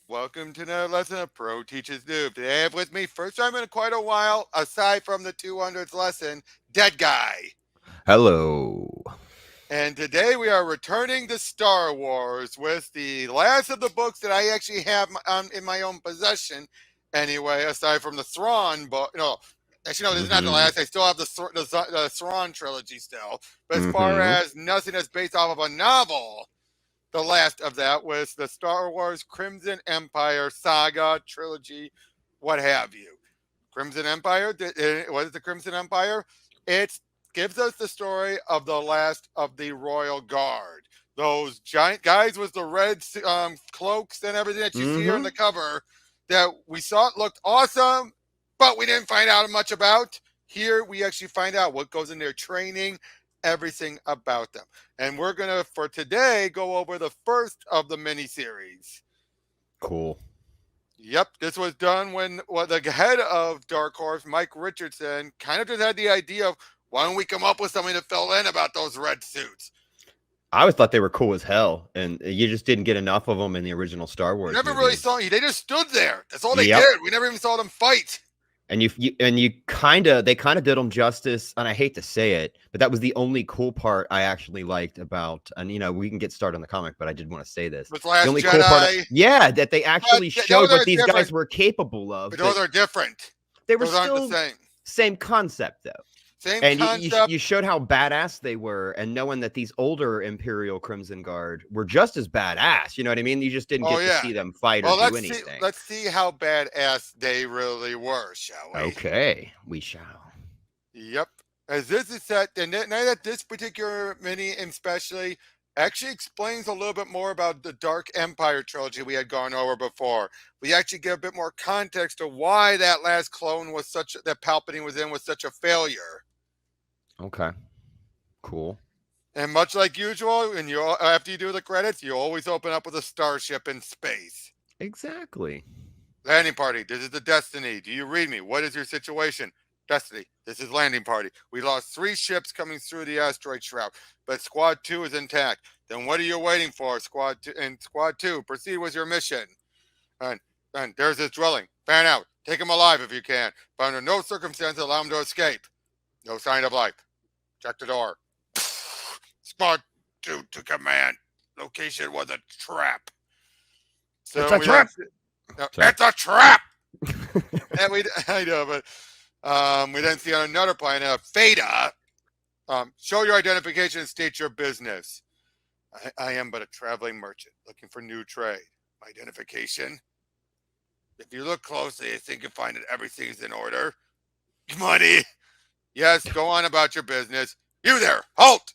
Welcome to another lesson of Pro Teaches Noob. Today I have with me, first time in quite a while, aside from the 200th lesson, Dead Guy. Hello. And today we are returning to Star Wars with the last of the books that I actually have in my own possession. Anyway, aside from the Thrawn book, no, actually no, this is not the Mm-hmm. last. I still have the Thrawn trilogy still. But as far Mm-hmm. as nothing that's based off of a novel, the last of that was the Star Wars Crimson Empire saga trilogy, what have you. Crimson Empire, what is the Crimson Empire? It gives us the story of the last of the Royal Guard. Those giant guys with the red cloaks and everything that you see here on Mm-hmm. the cover that we saw it looked awesome, but we didn't find out much about. Here we actually find out what goes in their training, everything about them. And we're going to, for today, go over the first of the miniseries. Cool. Yep, this was done when the head of Dark Horse, Mike Richardson, kind of just had the idea of why don't we come up with something to fill in about those red suits? I always thought they were cool as hell, and you just didn't get enough of them in the original Star We Wars never really movies. saw they just stood there. That's all they Yep. did. We never even saw them fight. And they kind of did them justice, and I hate to say it, but that was the only cool part I actually liked about. And we can get started on the comic, but I did want to say this. With The Last only cool part, Jedi, yeah, that they but actually those showed what are these guys different. were capable of, But those but are different. they were Those aren't the still same. same concept though. Same And you concept. you showed how badass they were, and knowing that these older Imperial Crimson Guard were just as badass. You know what I mean? You just didn't Oh get to yeah. see them fight or Well, do let's see. anything. Let's see how badass they really were, shall we? Okay, we shall. Yep. As this is set, and now that this particular mini, especially, actually explains a little bit more about the Dark Empire trilogy we had gone over before. We actually get a bit more context to why that last clone was that Palpatine was in was such a failure. Okay, cool. And much like usual, and after you do the credits, you always open up with a starship in space. Exactly. Landing party, this is the Destiny. Do you read me? What is your situation? Destiny, this is landing party. We lost 3 ships coming through the asteroid shroud, but Squad 2 is intact. Then what are you waiting for, Squad 2? And Squad 2, proceed with your mission. And, and there's his dwelling. Fan out. Take him alive if you can, but under no circumstance allow him to escape. No sign of life. Check the door. Squad 2 to command. Location was a trap. It's So a we then trap. no, Sorry. it's a trap. And I know, but we then see on another planet, Theta. Show your identification and state your business. I am but a traveling merchant looking for new trade. My identification. If you look closely, I think you'll find that everything is in order. Money. Yes, go on about your business. You there, halt!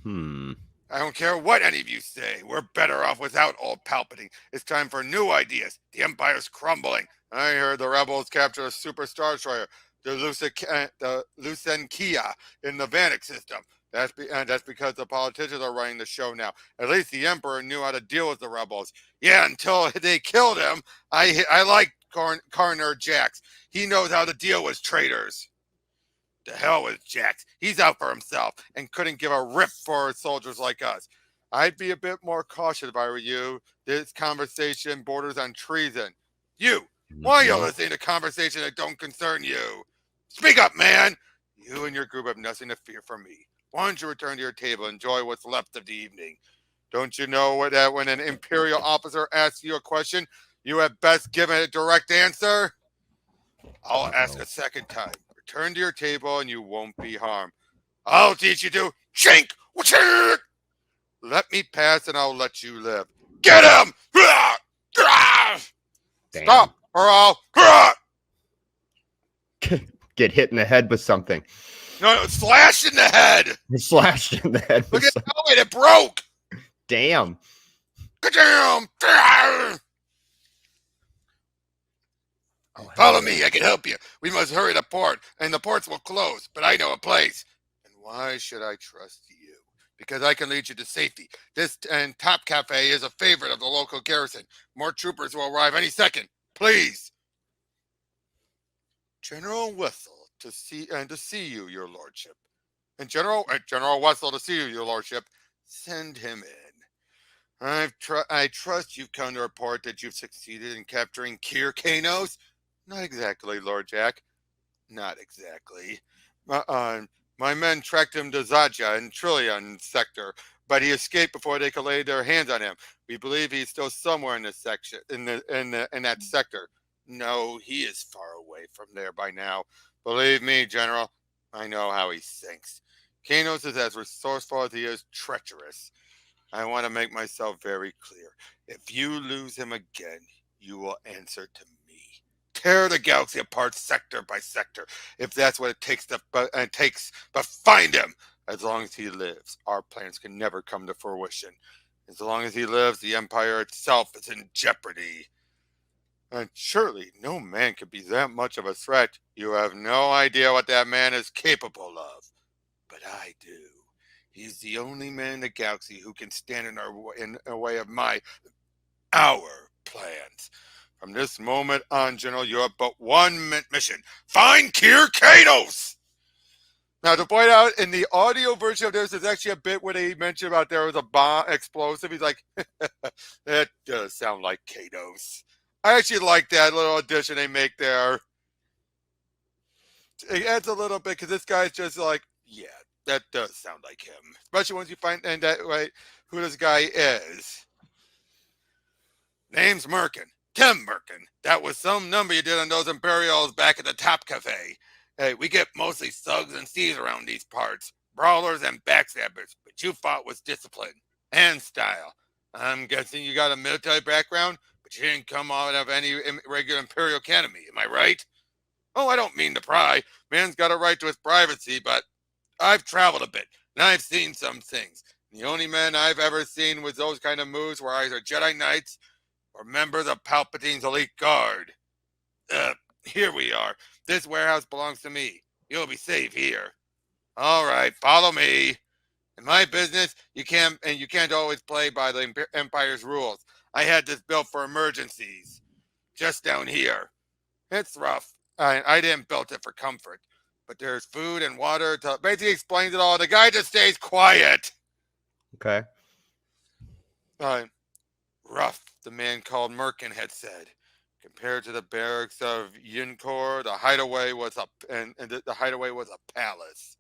Hmm. I don't care what any of you say. We're better off without old Palpatine. It's time for new ideas. The Empire's crumbling. I heard the rebels captured a super star destroyer, the Lucenkia, in the Vanek system. That's because the politicians are running the show now. At least the Emperor knew how to deal with the rebels. Yeah, until they killed him. I like Carner Jax. He knows how to deal with traitors. To hell with Jax. He's out for himself and couldn't give a rip for soldiers like us. I'd be a bit more cautious if I were you. This conversation borders on treason. You, why are you Mm-hmm. listening to conversations that don't concern you? Speak up, man! You and your group have nothing to fear from me. Why don't you return to your table and enjoy what's left of the evening? Don't you know that when an Imperial officer asks you a question, you have best give it a direct answer? I'll ask Uh-oh. a second time. Return to your table and you won't be harmed. I'll teach you to chink. Let me pass and I'll let you live. Get him! Damn. Stop or I'll. Get hit in the head with something. No, slash in the head. Slashed in the head Look with at something. how it broke. Damn. Ka-damn! Oh, hell Follow yeah. me, I can help you. We must hurry to port, and the ports will close, but I know a place. And why should I trust you? Because I can lead you to safety. This and Top Cafe is a favorite of the local garrison. More troopers will arrive any second. Please. General Wessel to see you, your lordship. And General Wessel to see you, your lordship. Send him in. I trust you've come to report that you've succeeded in capturing Kir Kanos? Not exactly, Lord Jack. Not exactly. My, uh, my men tracked him to Zaja in Trillion sector, but he escaped before they could lay their hands on him. We believe he's still somewhere in this section, in that sector. No, he is far away from there by now. Believe me, General, I know how he thinks. Kanos is as resourceful as he is treacherous. I want to make myself very clear. If you lose him again, you will answer to me. Tear the galaxy apart sector by sector, if that's what it takes but find him. As long as he lives, our plans can never come to fruition. As long as he lives, the Empire itself is in jeopardy. And surely no man could be that much of a threat. You have no idea what that man is capable of. But I do. He's the only man in the galaxy who can stand in the way of our plans. From this moment on, General, you have but one mission. Find Kir Kanos! Now, to point out, in the audio version of this, there's actually a bit where they mention about there was a bomb explosive. He's like, that does sound like Kanos. I actually like that little addition they make there. It adds a little bit because this guy's just like, yeah, that does sound like him. Especially once you find and that way who this guy is. Name's Merkin. Tim Merkin. That was some number you did on those Imperials back at the Top Cafe. Hey, we get mostly thugs and thieves around these parts. Brawlers and backstabbers. But you fought with discipline and style. I'm guessing you got a military background, but you didn't come out of any regular Imperial Academy. Am I right? Oh, I don't mean to pry. Man's got a right to his privacy, but I've traveled a bit, and I've seen some things. The only men I've ever seen with those kind of moves were either Jedi Knights or members of Palpatine's elite guard. Here we are. This warehouse belongs to me. You'll be safe here. All right, follow me. In my business, you can't always play by the Empire's rules. I had this built for emergencies. Just down here. It's rough. I didn't build it for comfort. But there's food and water. Basically explains it all. The guy just stays quiet. Okay. Rough, the man called Merkin had said. Compared to the barracks of Yinkor, the hideaway was the hideaway was a palace.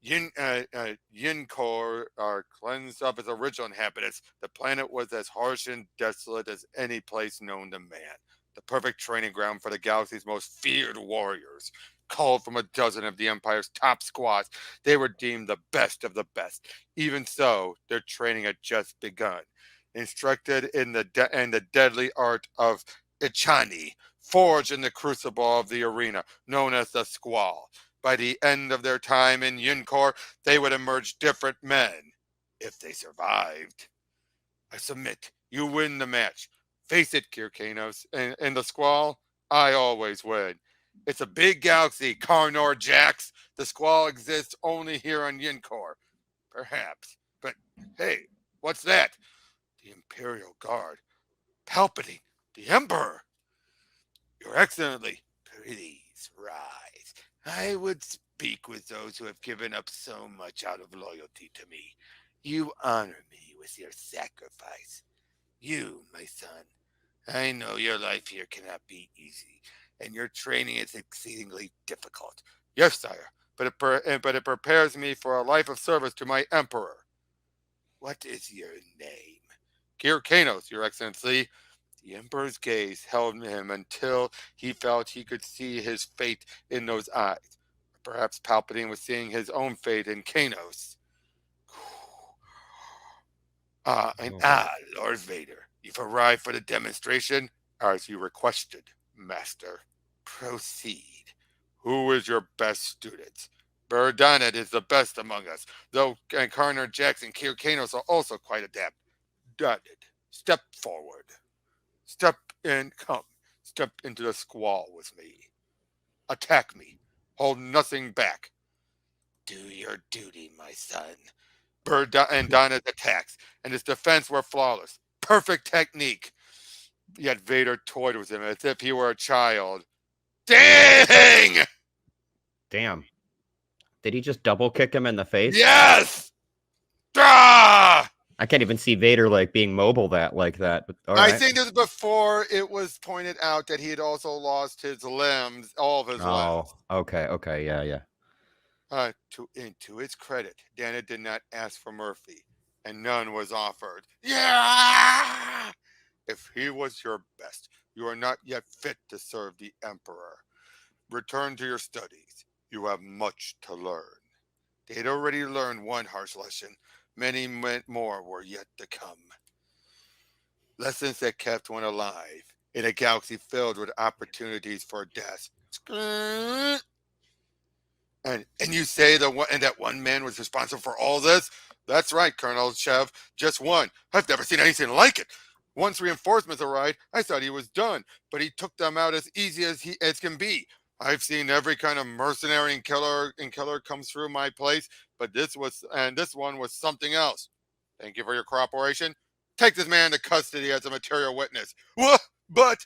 Yinkor are cleansed of its original inhabitants. The planet was as harsh and desolate as any place known to man. The perfect training ground for the galaxy's most feared warriors. Called from a dozen of the Empire's top squads, they were deemed the best of the best. Even so, their training had just begun. Instructed in the deadly art of Ichani, forged in the crucible of the arena, known as the Squall. By the end of their time in Yinkor, they would emerge different men, if they survived. I submit, you win the match. Face it, Kir Kanos, in the Squall, I always win. It's a big galaxy, Karnor Jax. The Squall exists only here on Yinkor. Perhaps. But hey, what's that? The Imperial Guard. Palpatine, the Emperor. Your Excellency, please rise. I would speak with those who have given up so much out of loyalty to me. You honor me with your sacrifice. You, my son, I know your life here cannot be easy, and your training is exceedingly difficult. Yes, sire, but it prepares me for a life of service to my Emperor. What is your name? Kir Kanos, Your Excellency. The Emperor's gaze held him until he felt he could see his fate in those eyes. Perhaps Palpatine was seeing his own fate in Kanos. Lord Vader, you've arrived for the demonstration as you requested, Master. Proceed. Who is your best student? Berdonnet is the best among us, though Karner Jackson and Kir Kanos are also quite adept. Dudded, step forward. Step into the Squall with me. Attack me. Hold nothing back. Do your duty, my son. And Donna's attacks and his defense were flawless. Perfect technique. Yet Vader toyed with him as if he were a child. Dang! Damn. Did he just double kick him in the face? Yes! Ah! I can't even see Vader like being mobile like that. But all I right. think this is before it was pointed out that he had also lost his limbs, all of his limbs. Oh, okay, okay, yeah, yeah. To its credit, Dana did not ask for Murphy, and none was offered. Yeah! If he was your best, you are not yet fit to serve the Emperor. Return to your studies. You have much to learn. They had already learned one harsh lesson. Many more were yet to come. Lessons that kept one alive in a galaxy filled with opportunities for death. And you say that one man was responsible for all this? That's right, Colonel Chev. Just one. I've never seen anything like it. Once reinforcements arrived, I thought he was done, but he took them out as easy as can be. I've seen every kind of mercenary and killer comes through my place, but this one was something else. Thank you for your cooperation. Take this man into custody as a material witness. What? But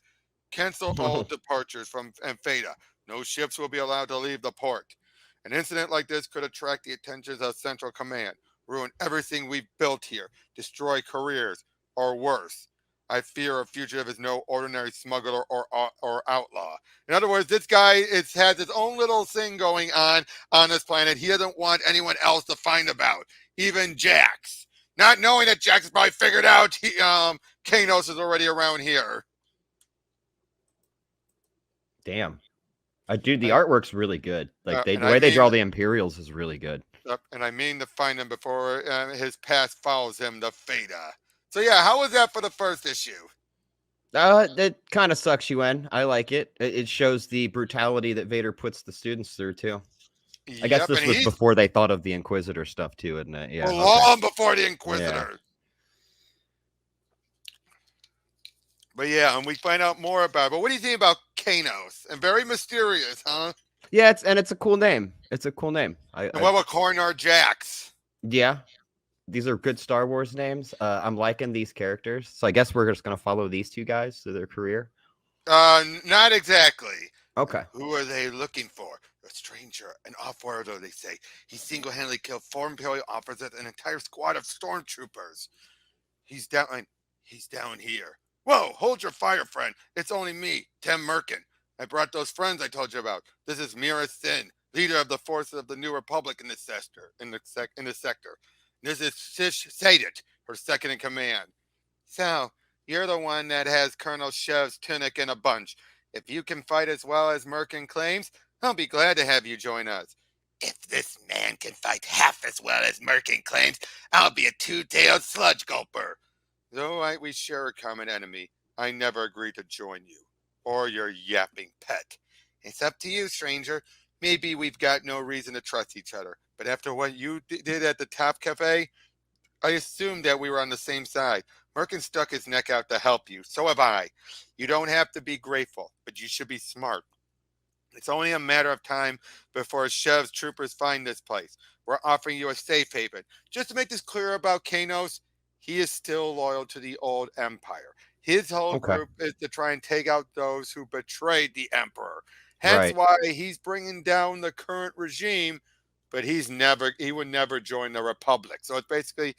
cancel all departures from Ampheta. No ships will be allowed to leave the port. An incident like this could attract the attentions of Central Command, ruin everything we've built here, destroy careers, or worse. I fear a fugitive is no ordinary smuggler or outlaw. In other words, this guy has his own little thing going on this planet. He doesn't want anyone else to find about, even Jax. Not knowing that Jax has probably figured out Kanos is already around here. Damn. Dude, the I, artwork's really good. Like and the I way they mean, draw the Imperials is really good. and I mean to find him before his past follows him to Theta. So yeah, how was that for the first issue? That kind of sucks you in. I like it. It shows the brutality that Vader puts the students through too. I guess Yep, this and was he's before they thought of the Inquisitor stuff too, isn't it? Yeah. Okay. long before the Yeah. Inquisitor. But yeah, and we find out more about it. But what do you think about Kanos? And very mysterious, huh? Yeah, it's a cool name. It's a cool name. And what about Cornar Jax? Yeah. These are good Star Wars names. I'm liking these characters, so I guess we're just gonna follow these two guys through their career. Not exactly. Okay. Who are they looking for? A stranger, an off-worlder, they say. He single-handedly killed 4 Imperial officers and an entire squad of stormtroopers. He's down. He's down here. Whoa! Hold your fire, friend. It's only me, Tim Merkin. I brought those friends I told you about. This is Mira Sin, leader of the forces of the New Republic in this sector. This is Sish Sadit, her second in command. So you're the one that has Colonel Shev's tunic in a bunch. If you can fight as well as Merkin claims, I'll be glad to have you join us. If this man can fight half as well as Merkin claims, I'll be a two-tailed sludge gulper. Though we share a common enemy, I never agreed to join you, or your yapping pet. It's up to you, stranger. Maybe we've got no reason to trust each other, but after what you did at the Top Cafe, I assumed that we were on the same side. Merkin stuck his neck out to help you, so have I. You don't have to be grateful, but you should be smart. It's only a matter of time before Shev's troopers find this place. We're offering you a safe haven. Just to make this clear about Kanos, he is still loyal to the old empire. His whole Okay. group is to try and take out those who betrayed the emperor. Hence Right. why he's bringing down the current regime, but he would never join the republic. So it's basically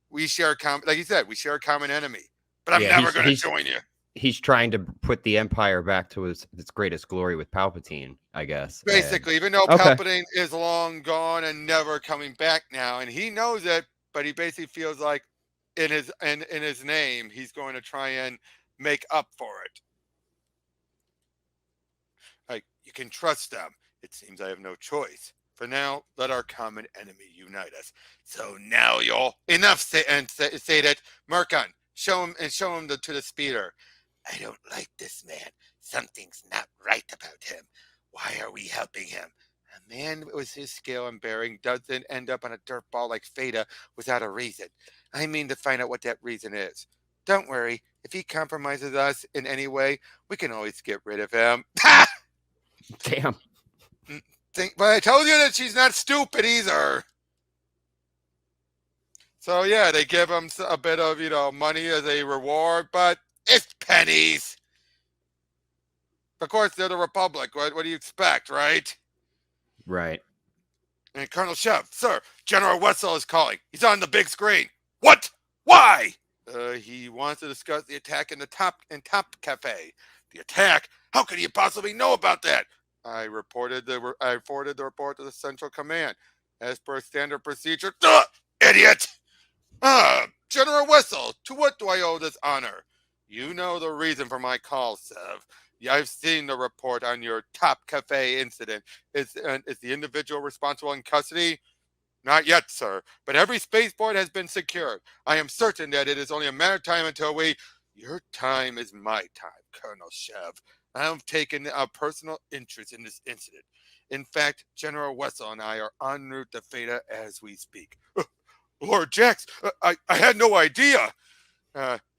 we share a common, like you said, we share a common enemy. But I'm Yeah. never going to join you. He's trying to put the Empire back to its greatest glory with Palpatine, I guess. Basically, even though Okay. Palpatine is long gone and never coming back now, and he knows it, but he basically feels like in his name, he's going to try and make up for it. Like you can trust them. It seems I have no choice. For now, let our common enemy unite us. So now you'll enough say that Mercon. Show him to the speeder. I don't like this man. Something's not right about him. Why are we helping him? A man with his skill and bearing doesn't end up on a dirt ball like Theta without a reason. I mean to find out what that reason is. Don't worry. If he compromises us in any way, we can always get rid of him. Damn. But I told you that she's not stupid either. So yeah, they give him a bit of money as a reward, but it's pennies. Of course, they're the Republic. What do you expect, right? Right. And Colonel Shev, sir, General Wetzel is calling. He's on the big screen. What? Why? He wants to discuss the attack in the top cafe. The attack? How could he possibly know about that? I forwarded the report to the Central Command, as per standard procedure. Idiot! General Wessel, to what do I owe this honor? You know the reason for my call, Sev. Yeah, I've seen the report on your top cafe incident. Is the individual responsible in custody? Not yet, sir, but every spaceport has been secured. I am certain that it is only a matter of time until we... Your time is my time, Colonel Shev. I have taken a personal interest in this incident. In fact, General Wessel and I are en route to Theta as we speak. Lord Jax, I had no idea.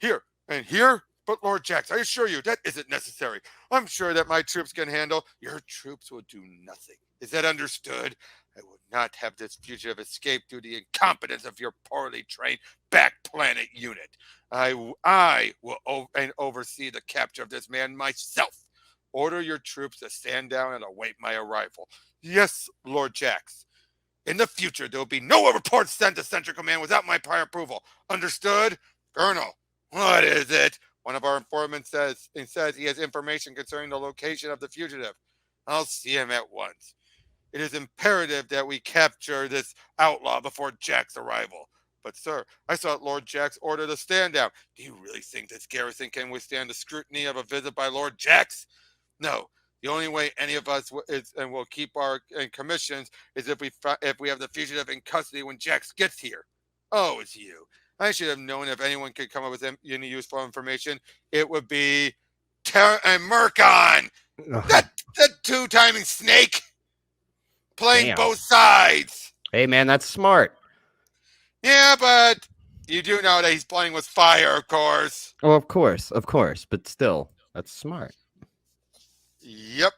Here and here? But Lord Jax, I assure you that isn't necessary. I'm sure that my troops can handle. Your troops will do nothing. Is that understood? I will not have this fugitive escape due to the incompetence of your poorly trained back planet unit. I will oversee the capture of this man myself. Order your troops to stand down and await my arrival. Yes, Lord Jax. In the future, there will be no reports sent to Central Command without my prior approval. Understood? Colonel, what is it? One of our informants says he has information concerning the location of the fugitive. I'll see him at once. It is imperative that we capture this outlaw before Jack's arrival. But, sir, I thought Lord Jax ordered a stand down. Do you really think this garrison can withstand the scrutiny of a visit by Lord Jax? No. The only way any of us will keep our commissions is if we have the fugitive in custody when Jax gets here. Oh, it's you. I should have known if anyone could come up with any useful information, it would be and Murkon. That two-timing snake playing Damn. both sides. Hey, man, that's smart. Yeah, but you do know that he's playing with fire, of course. Oh, of course, but still, that's smart. Yep.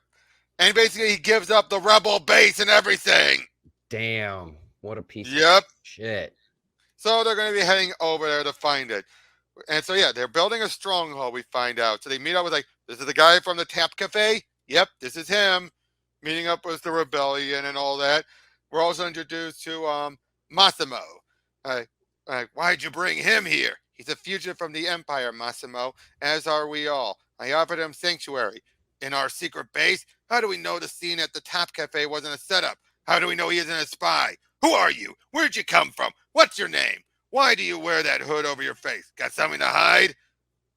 And basically he gives up the rebel base and everything. Damn, what a piece Yep. of shit. So they're going to be heading over there to find it. And so, yeah, they're building a stronghold, we find out. So they meet up with, like, this is the guy from the Tap Cafe. Yep, this is him. Meeting up with the rebellion and all that. We're also introduced to Massimo. Why'd you bring him here? He's a fugitive from the Empire, Massimo, as are we all. I offered him sanctuary. In our secret base? How do we know the scene at the Top Cafe wasn't a setup? How do we know he isn't a spy? Who are you? Where'd you come from? What's your name? Why do you wear that hood over your face? Got something to hide?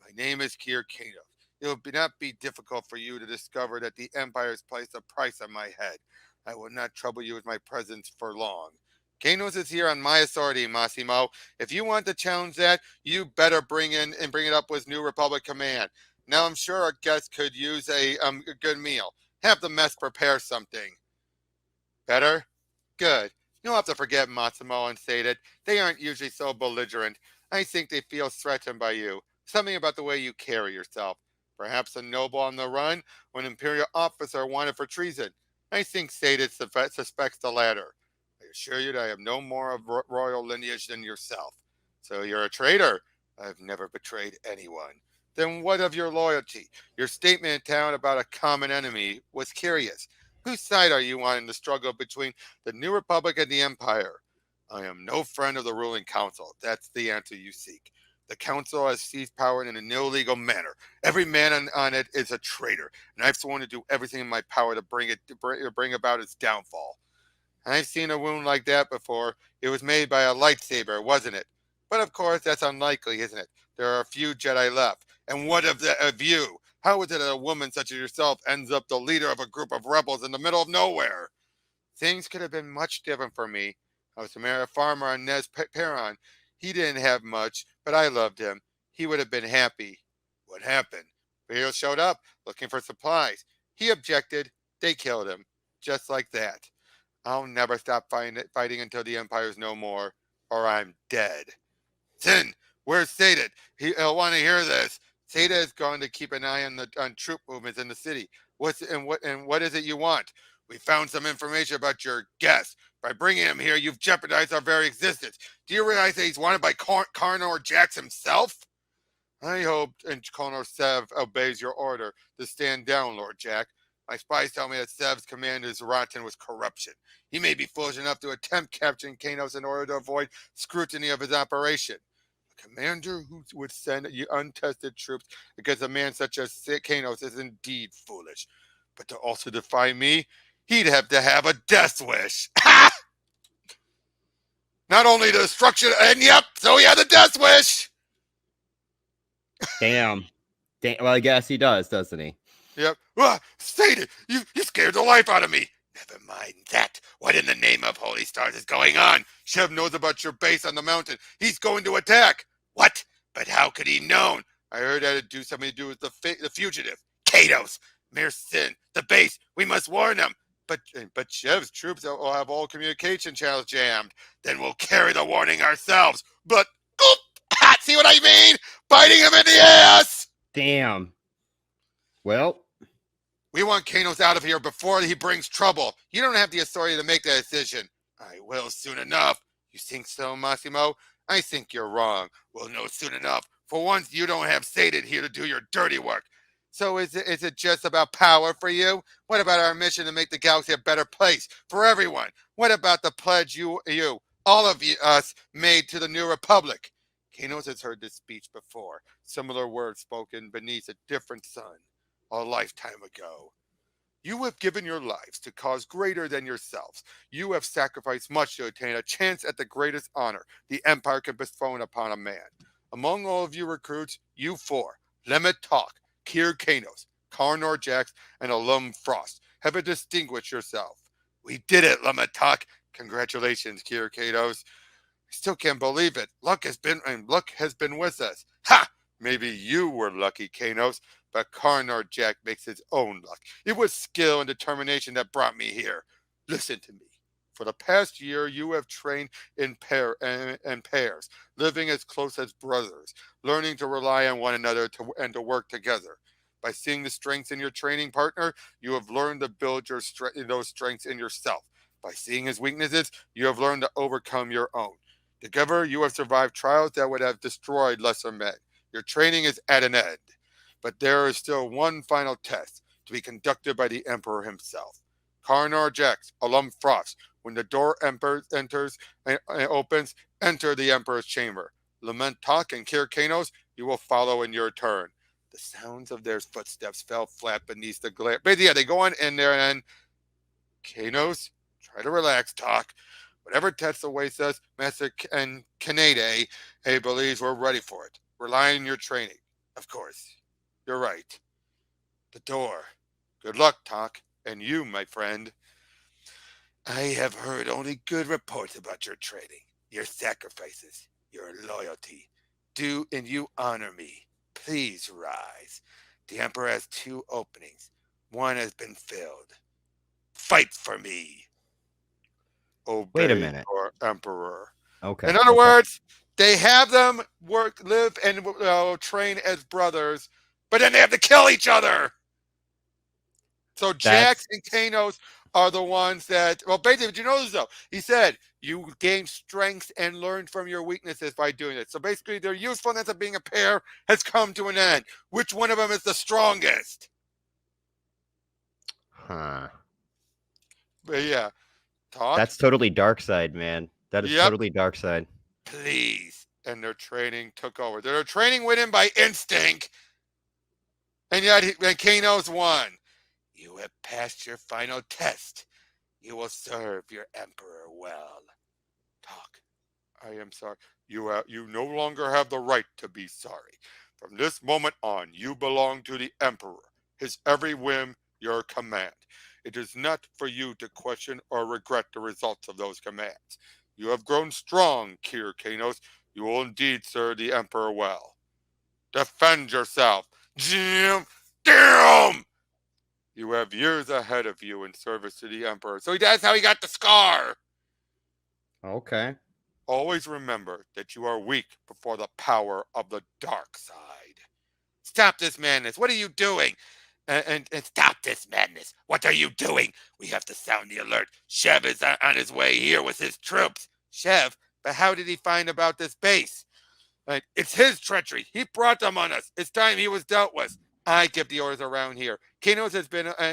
My name is Kir Kanos. It will not be difficult for you to discover that the Empire has placed a price on my head. I will not trouble you with my presence for long. Kanos is here on my authority, Massimo. If you want to challenge that, you better bring it up with New Republic Command. Now I'm sure our guests could use a good meal. Have the mess prepare something. Better? Good. You'll have to forget Massimo and say that they aren't usually so belligerent. I think they feel threatened by you. Something about the way you carry yourself. Perhaps a noble on the run or an Imperial officer wanted for treason. I think Sadid suspects the latter. I assure you that I have no more of royal lineage than yourself. So you're a traitor? I've never betrayed anyone. Then what of your loyalty? Your statement in town about a common enemy was curious. Whose side are you on in the struggle between the New Republic and the Empire? I am no friend of the ruling council. That's the answer you seek. The council has seized power in an illegal manner. Every man on it is a traitor, and I've sworn to do everything in my power to bring about its downfall. I've seen a wound like that before. It was made by a lightsaber, wasn't it? But of course, that's unlikely, isn't it? There are a few Jedi left. And what of you? How is it that a woman such as yourself ends up the leader of a group of rebels in the middle of nowhere? Things could have been much different for me. I was to marry a farmer on Nez Perron. He didn't have much, but I loved him. He would have been happy. What happened? Imperials showed up, looking for supplies. He objected. They killed him. Just like that. I'll never stop fighting until the Empire's no more, or I'm dead. Sin, where's Sadid? He'll want to hear this. Sada is going to keep an eye on troop movements in the city. What is it you want? We found some information about your guest. By bringing him here, you've jeopardized our very existence. Do you realize that he's wanted by Karnor Jax himself? I hope Colonel Sev obeys your order to stand down, Lord Jack. My spies tell me that Sev's commander's rotten with corruption. He may be foolish enough to attempt capturing Kanos in order to avoid scrutiny of his operation. A commander who would send untested troops against a man such as Kanos is indeed foolish. But to also defy me, he'd have to have a death wish. Not only the destruction, and yep, so he had a death wish. Damn. Well, I guess he does, doesn't he? Yep. Satan, you scared the life out of me. Never mind that. What in the name of holy stars is going on? Shev knows about your base on the mountain. He's going to attack. What? But how could he known? I heard that it do something to do with the fugitive. Kados. Mere sin. The base. We must warn them. But Shev's troops will have all communication channels jammed. Then we'll carry the warning ourselves. But, see what I mean? Biting him in the ass! Damn. Well, we want Kanos out of here before he brings trouble. You don't have the authority to make that decision. I will soon enough. You think so, Massimo? I think you're wrong. We'll know soon enough. For once, you don't have Satan here to do your dirty work. So is it just about power for you? What about our mission to make the galaxy a better place for everyone? What about the pledge you all of us made to the New Republic? Kanos has heard this speech before. Similar words spoken beneath a different sun. A lifetime ago. You have given your lives to cause greater than yourselves. You have sacrificed much to attain a chance at the greatest honor the Empire can bestow upon a man. Among all of you recruits, you four, Lemmet Talk, Kir Kanos, Karnor Jax, and Alum Frost, have distinguished yourself. We did it, Lemmet Talk. Congratulations, Kir Kanos. I still can't believe it. Luck has been with us. Ha! Maybe you were lucky, Kanos, but Karnar Jack makes his own luck. It was skill and determination that brought me here. Listen to me. For the past year, you have trained in pairs, living as close as brothers, learning to rely on one another and to work together. By seeing the strengths in your training partner, you have learned to build those strengths in yourself. By seeing his weaknesses, you have learned to overcome your own. Together, you have survived trials that would have destroyed lesser men. Your training is at an end. But there is still one final test to be conducted by the Emperor himself. Karnar Jax, Alum Frost, when the door opens, enter the Emperor's chamber. Lament Talk and Kir Kanos, you will follow in your turn. The sounds of their footsteps fell flat beneath the glare. But yeah, they go on in there and Kanos, try to relax, Talk. Whatever test awaits us, Master and Kanade, believes we're ready for it. Rely on your training. Of course. You're right. The door. Good luck, Talk. And you, my friend. I have heard only good reports about your training, your sacrifices, your loyalty. Do and you honor me. Please rise. The Emperor has 2 openings. One has been filled. Fight for me. Obey wait a minute. your Emperor. Okay. In other words, they have them live, and train as brothers, but then they have to kill each other. So Jax and Kanos are the ones that, well, basically, did you know this, though? He said, you gain strength and learn from your weaknesses by doing it. So basically, their usefulness of being a pair has come to an end. Which one of them is the strongest? Huh. But yeah. Talk. That's totally dark side, man. That is totally dark side. Please. And their training took over. Their training went in by instinct. And yet, Kanos won. You have passed your final test. You will serve your Emperor well. Talk. I am sorry. You no longer have the right to be sorry. From this moment on, you belong to the Emperor. His every whim, your command. It is not for you to question or regret the results of those commands. You have grown strong, Kir Kanos. You will indeed serve the Emperor well. Defend yourself. Jim, damn! You have years ahead of you in service to the Emperor. So that's how he got the scar. Okay. Always remember that you are weak before the power of the dark side. Stop this madness. What are you doing? And stop this madness. What are you doing? We have to sound the alert. Shev is on his way here with his troops. Shev? But how did he find about this base? It's his treachery. He brought them on us. It's time he was dealt with. I give the orders around here. Kanos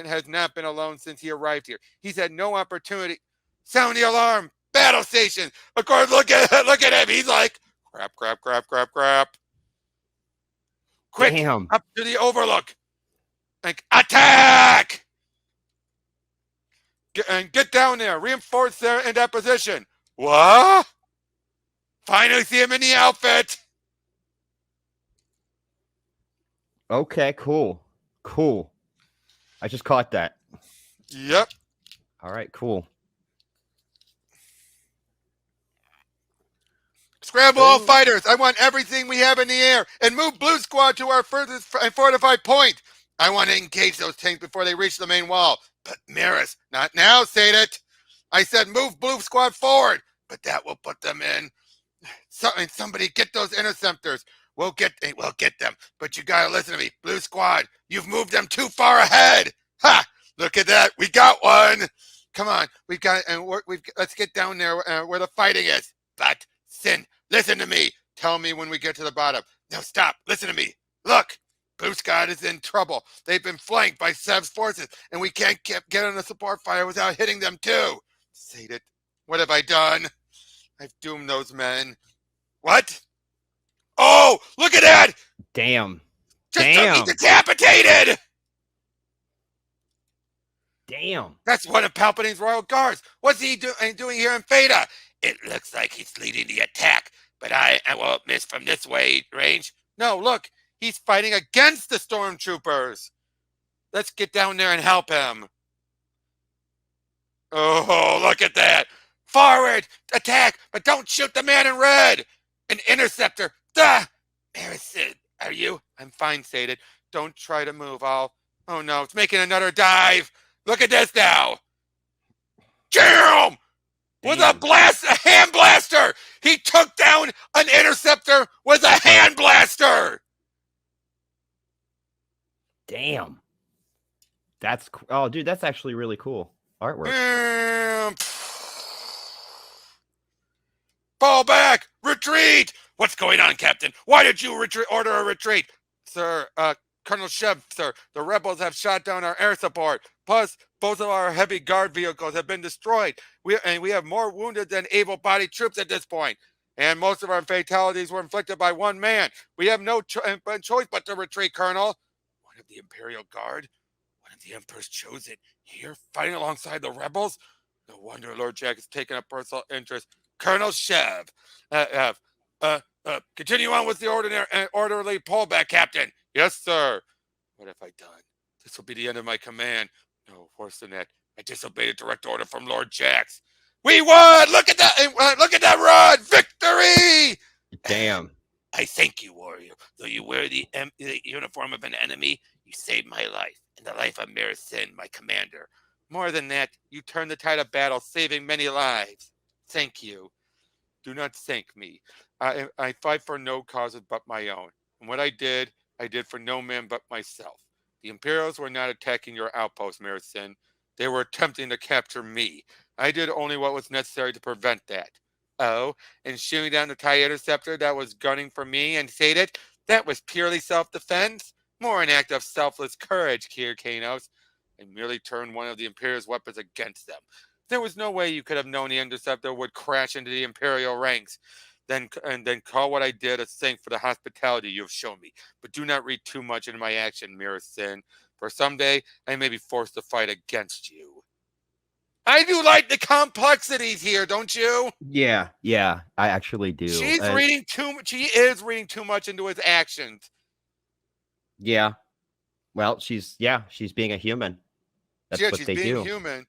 has not been alone since he arrived here. He's had no opportunity. Sound the alarm! Battle station! Of course, look at him. He's like, crap, crap, crap, crap, crap. Quick, Damn. up to the overlook. Like, attack! Get down there. Reinforce there in that position. What? Finally see him in the outfit. Okay, cool. Cool. I just caught that. Yep. All right, cool. Scramble all fighters. I want everything we have in the air and move Blue Squad to our furthest fortified point. I want to engage those tanks before they reach the main wall. But Maris, not now, Sadat. I said move Blue Squad forward, but that will put them in. Somebody get those interceptors. We'll get them. But you gotta listen to me. Blue Squad, you've moved them too far ahead. Ha! Look at that. We got one. Come on. We've got let's get down there where the fighting is. But Sin, listen to me. Tell me when we get to the bottom. No, stop. Listen to me. Look. Blue Squad is in trouble. They've been flanked by Sev's forces, and we can't get on a support fire without hitting them too. Sadat, what have I done? I've doomed those men. What? Oh, look at that! Damn. Just took me decapitated! Damn. That's one of Palpatine's Royal Guards. What's he doing here in Theta? It looks like he's leading the attack, but I won't miss from this range. No, look, he's fighting against the stormtroopers. Let's get down there and help him. Oh, look at that. Forward, attack, but don't shoot the man in red. An interceptor. Duh! Harrison, are you? I'm fine, Sadat. Don't try to move. Oh no, it's making another dive. Look at this now. Jam! With a hand blaster. He took down an interceptor with a hand blaster. Damn. That's oh, dude, that's actually really cool artwork. Fall back! Retreat! What's going on, Captain? Why did you order a retreat? Sir, Colonel Shev, sir, the rebels have shot down our air support. Plus, both of our heavy guard vehicles have been destroyed. We have more wounded than able-bodied troops at this point. And most of our fatalities were inflicted by one man. We have no choice but to retreat, Colonel. One of the Imperial Guard? One of the Emperor's chosen here, fighting alongside the rebels? No wonder Lord Jack has taken a personal interest. Colonel Shev, continue on with the orderly pullback, Captain. Yes, sir. What have I done? This will be the end of my command. No, worse than that. I disobeyed a direct order from Lord Jax. We won! Look at that! Look at that run! Victory! Damn. I thank you, warrior. Though you wear the uniform of an enemy, you saved my life and the life of Marasin, my commander. More than that, you turned the tide of battle, saving many lives. Thank you. Do not thank me. I fight for no causes but my own. And what I did for no man but myself. The Imperials were not attacking your outpost, Marasin. They were attempting to capture me. I did only what was necessary to prevent that. Oh, and shooting down the TIE interceptor that was gunning for me and Sadat, that was purely self-defense? More an act of selfless courage, Kir Kanos. I merely turned one of the Imperial's weapons against them. There was no way you could have known the interceptor would crash into the Imperial ranks. Then call what I did a thank for the hospitality you have shown me. But do not read too much into my action, Marasin, for someday I may be forced to fight against you. I do like the complexities here, don't you? Yeah, I actually do. She's reading too much. She is reading too much into his actions. Yeah. Well, she's being a human. That's what she's they being do. Human.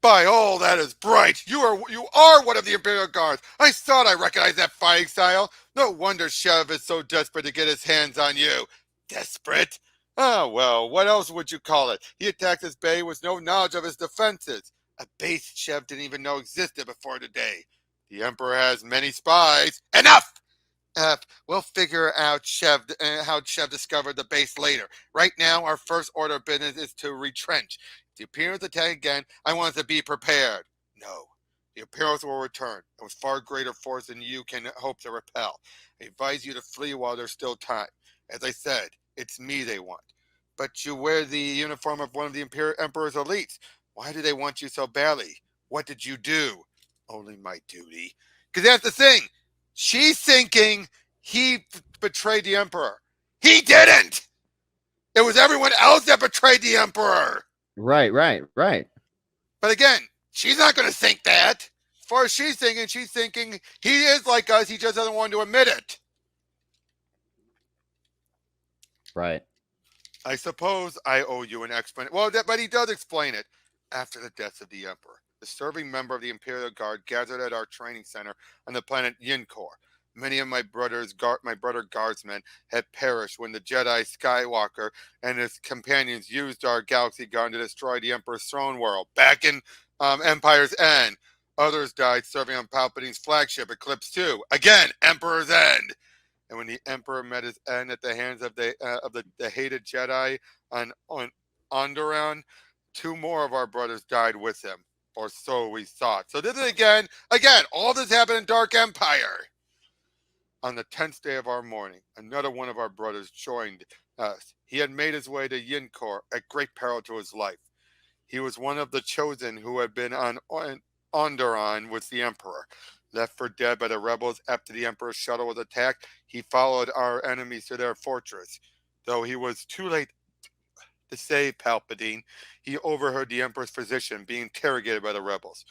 By all that is bright, you are one of the Imperial Guards. I thought I recognized that fighting style. No wonder Shev is so desperate to get his hands on you. Desperate? Oh, well, what else would you call it? He attacked his bay with no knowledge of his defenses. A base Shev didn't even know existed before today. The Emperor has many spies. Enough! We'll figure out how Shev discovered the base later. Right now, our first order of business is to retrench. If the Imperials attack again, I want us to be prepared. No. The Imperials will return, and with far greater force than you can hope to repel. I advise you to flee while there's still time. As I said, It's me they want. But you wear the uniform of one of the Emperor's elites. Why do they want you so badly? What did you do? Only my duty. Because that's the thing. She's thinking he betrayed the Emperor. He didn't! It was everyone else that betrayed the Emperor! Right, right, right. But again, she's not going to think that. As far as she's thinking he is like us, he just doesn't want to admit it. Right. I suppose I owe you an explanation. Well, but he does explain it. After the death of the Emperor, the serving member of the Imperial Guard gathered at our training center on the planet Yinkor. Many of my brother guardsmen had perished when the Jedi Skywalker and his companions used our galaxy gun to destroy the Emperor's throne world back in Empire's End. Others died serving on Palpatine's flagship Eclipse 2. Again, Emperor's End. And when the Emperor met his end at the hands of the hated Jedi on Onderon, 2 more of our brothers died with him, or so we thought. So this is again, all this happened in Dark Empire. On the 10th day of our mourning, another one of our brothers joined us. He had made his way to Yinkor at great peril to his life. He was one of the chosen who had been on Onderon with the Emperor. Left for dead by the rebels after the Emperor's shuttle was attacked, he followed our enemies to their fortress. Though he was too late to save Palpatine, he overheard the Emperor's physician being interrogated by the rebels.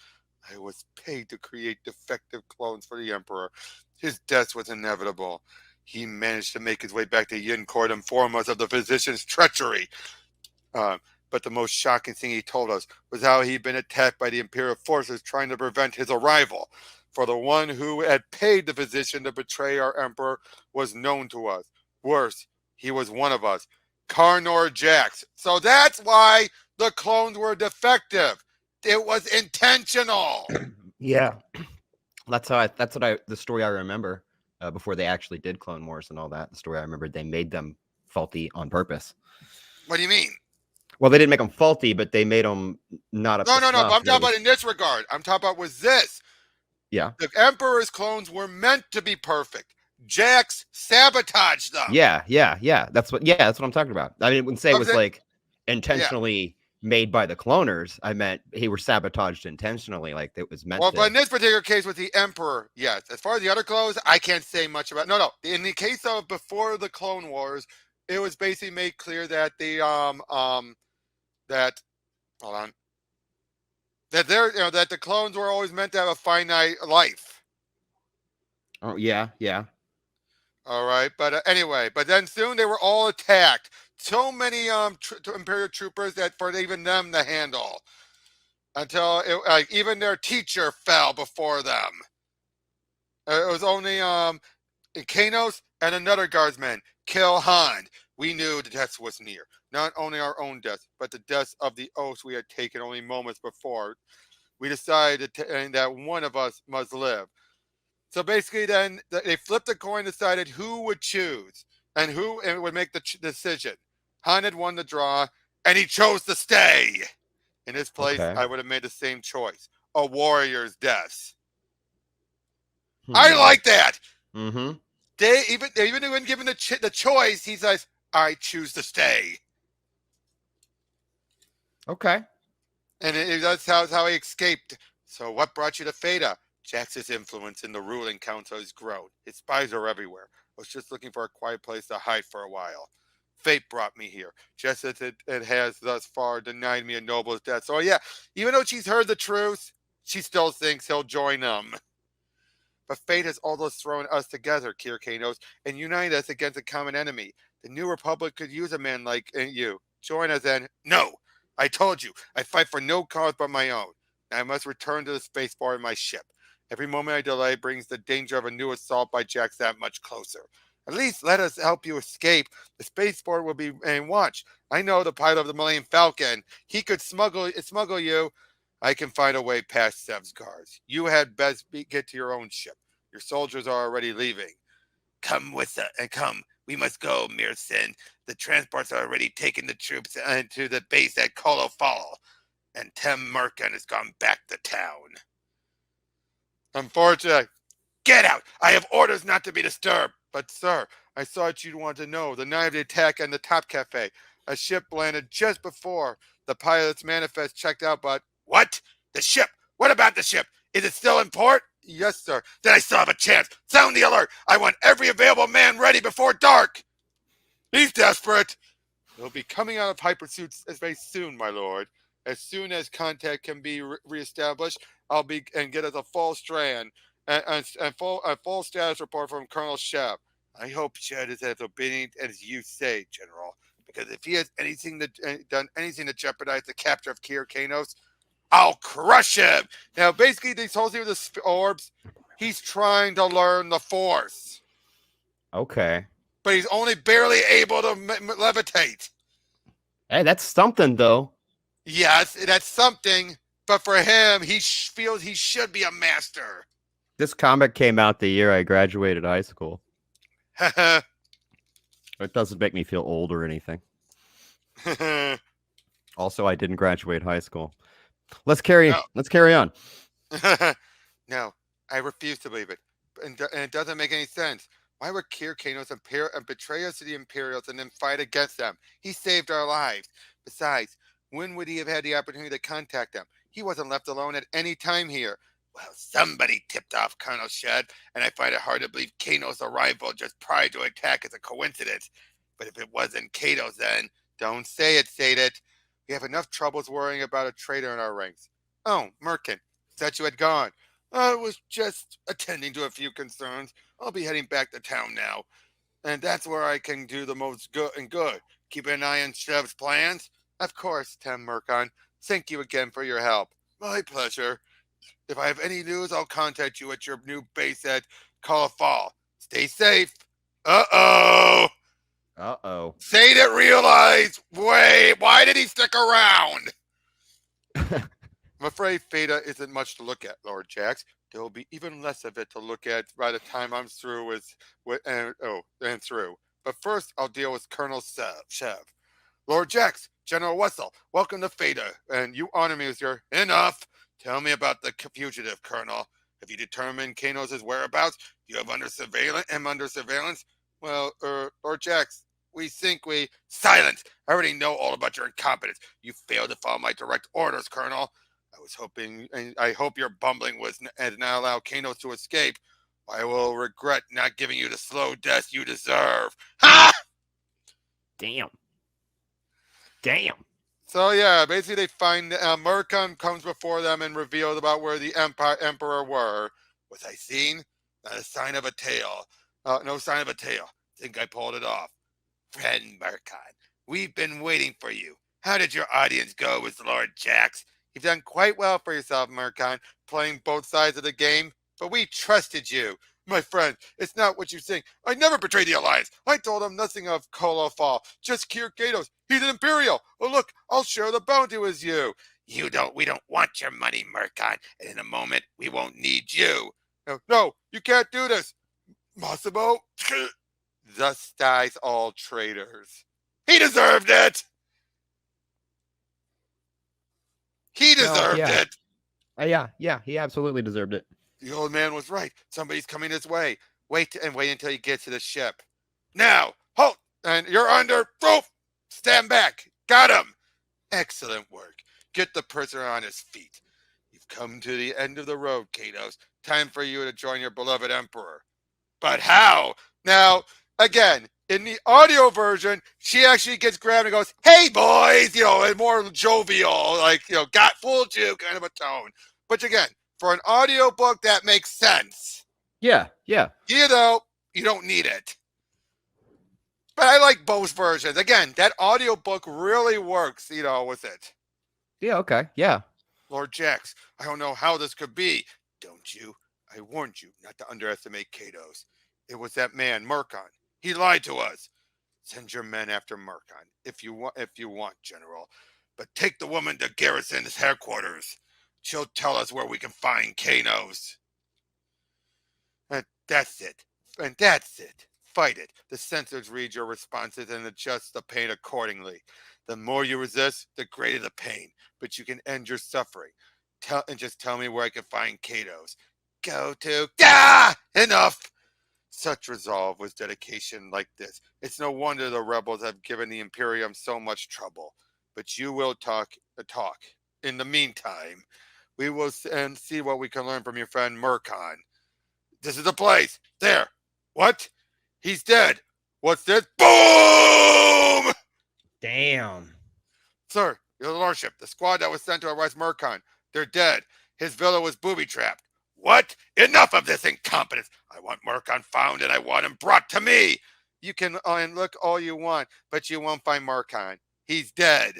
I was paid to create defective clones for the Emperor. His death was inevitable. He managed to make his way back to Yinkor to inform us of the physician's treachery. But the most shocking thing he told us was how he'd been attacked by the Imperial forces trying to prevent his arrival. For the one who had paid the physician to betray our Emperor was known to us. Worse, he was one of us, Karnor Jax. So that's why the clones were defective. It was intentional. Yeah. The story I remember before they actually did Clone Wars and all that. The story I remembered, they made them faulty on purpose. What do you mean? Well, they didn't make them faulty, but they made them not up to No. snuff. I'm talking about in this regard. I'm talking about with this. Yeah. The Emperor's clones were meant to be perfect. Jax sabotaged them. Yeah. That's what I'm talking about. I mean, wouldn't say it was like intentionally made by the cloners. I meant he were sabotaged intentionally, like it was meant to. But in this particular case with the Emperor, yes. As far as the other clones, I can't say much about. No. In the case of before the Clone Wars, it was basically made clear that the that the clones were always meant to have a finite life. Oh yeah. All right, but anyway, but then soon they were all attacked. So many Imperial troopers that for even them to handle, until even their teacher fell before them. It was only Kanos and another guardsman, Kil Han. We knew the death was near. Not only our own death, but the deaths of the oaths we had taken only moments before. We decided that one of us must live. So basically, then they flipped a coin, decided who would choose and who would make the decision. Han had won the draw, and he chose to stay. In his place, I would have made the same choice: a warrior's death. I like that. Mm-hmm. Even when given the choice, he says, "I choose to stay." Okay. And that's how he escaped. So what brought you to Theta? Jax's influence in the ruling council has grown. His spies are everywhere. I was just looking for a quiet place to hide for a while. Fate brought me here, just as it has thus far denied me a noble's death. So yeah, even though she's heard the truth, she still thinks he'll join them. But fate has also thrown us together, Kir Kanos, and united us against a common enemy. The New Republic could use a man like you. Join us then. No! I told you, I fight for no cause but my own. I must return to the spaceport in my ship. Every moment I delay brings the danger of a new assault by Jax that much closer. At least let us help you escape. The spaceport will be in watch. I know the pilot of the Millennium Falcon. He could smuggle you. I can find a way past Sev's guards. You had best get to your own ship. Your soldiers are already leaving. Come with us and come. We must go, Mirsin. The transports are already taking the troops to the base at Colo Fall. And Tem Merkin has gone back to town. Unfortunately, get out! I have orders not to be disturbed. But, sir, I thought you'd want to know the night of the attack on the Top Cafe. A ship landed just before the pilot's manifest checked out, but what? The ship? What about the ship? Is it still in port? Yes, sir. Then I still have a chance. Sound the alert. I want every available man ready before dark. He's desperate. He'll be coming out of hypersuits very soon, my lord. As soon as contact can be reestablished, I'll be and get us a full strand and full status report from Colonel Shep. I hope Shed is as obedient as you say, General. Because if he has done anything to jeopardize the capture of Kir Kanos, I'll crush him. Now, basically, these whole thing with the orbs, he's trying to learn the Force, Okay. but he's only barely able to levitate. Hey, that's something though. Yes, that's something, but for him, he feels he should be a master. This comic came out the year I graduated high school. It doesn't make me feel old or anything. Also, I didn't graduate high school. Let's carry on. No, I refuse to believe it. And it doesn't make any sense. Why would Kir Kanos betray us to the Imperials and then fight against them? He saved our lives. Besides, when would he have had the opportunity to contact them? He wasn't left alone at any time here. Well, somebody tipped off Colonel Shed, and I find it hard to believe Kano's arrival just prior to attack is a coincidence. But if it wasn't Kano's, then don't say it, Sadit. We have enough troubles worrying about a traitor in our ranks. Oh, Merkin, thought you had gone. I was just attending to a few concerns. I'll be heading back to town now. And that's where I can do the most good. Keep an eye on Shev's plans. Of course, Tem Mercon. Thank you again for your help. My pleasure. If I have any news, I'll contact you at your new base at Calafal. Stay safe. Uh-oh. Uh-oh. Say that realize, wait, why did he stick around? I'm afraid Feta isn't much to look at, Lord Jax. There will be even less of it to look at by the time I'm through and through. But first, I'll deal with Colonel Shev. Lord Jax, General Wessel, welcome to Feta, and you honor me with your enough. Tell me about the fugitive, Colonel. Have you determined Kanos' whereabouts? Do you have under surveillance? Well, Lord Jax, we think we... Silence! I already know all about your incompetence. You failed to follow my direct orders, Colonel. I hope your bumbling and not allow Kanos to escape. I will regret not giving you the slow death you deserve. Ha! Damn. So yeah, basically they find Murkon comes before them and reveals about where the Emperor were. Was I seen? Not a sign of a tail. No sign of a tail. Think I pulled it off. Friend Murkon, we've been waiting for you. How did your audience go with Lord Jax? You've done quite well for yourself, Murkon, playing both sides of the game, but we trusted you. My friend, it's not what you think. I never betrayed the Alliance. I told him nothing of Kolofal, just Kir Kanos. He's an Imperial. Oh, look, I'll share the bounty with you. We don't want your money, Murkon, and in a moment, we won't need you. No, you can't do this. Massimo, thus dies all traitors. He deserved it. He deserved it. Yeah, he absolutely deserved it. The old man was right. Somebody's coming this way. Wait until you get to the ship. Now, halt! And you're under proof. Stand back. Got him. Excellent work. Get the prisoner on his feet. You've come to the end of the road, Kanos. Time for you to join your beloved emperor. But how? Now, again, in the audio version, she actually gets grabbed and goes, "Hey, boys," in more jovial, got fooled you kind of a tone. But again, for an audio book, that makes sense. Yeah. You don't need it. But I like both versions. Again, that audio book really works, with it. Yeah, okay. Yeah. Lord Jax, I don't know how this could be. Don't you? I warned you not to underestimate Kanos. It was that man, Murkon. He lied to us. Send your men after Murkon, if you want, General. But take the woman to Garrison's headquarters. She'll tell us where we can find Kanos. And that's it. Fight it. The sensors read your responses and adjust the pain accordingly. The more you resist, the greater the pain. But you can end your suffering. Just tell me where I can find Kanos. Go to... Enough! Such resolve was dedication like this. It's no wonder the rebels have given the Imperium so much trouble. But you will talk. In the meantime, we will and see what we can learn from your friend Murkon. This is the place. There. What? He's dead. What's this? Boom! Damn. Sir, your lordship, the squad that was sent to arrest Murkon, they're dead. His villa was booby-trapped. What? Enough of this incompetence. I want Murkon found and I want him brought to me. You can look all you want, but you won't find Murkon. He's dead.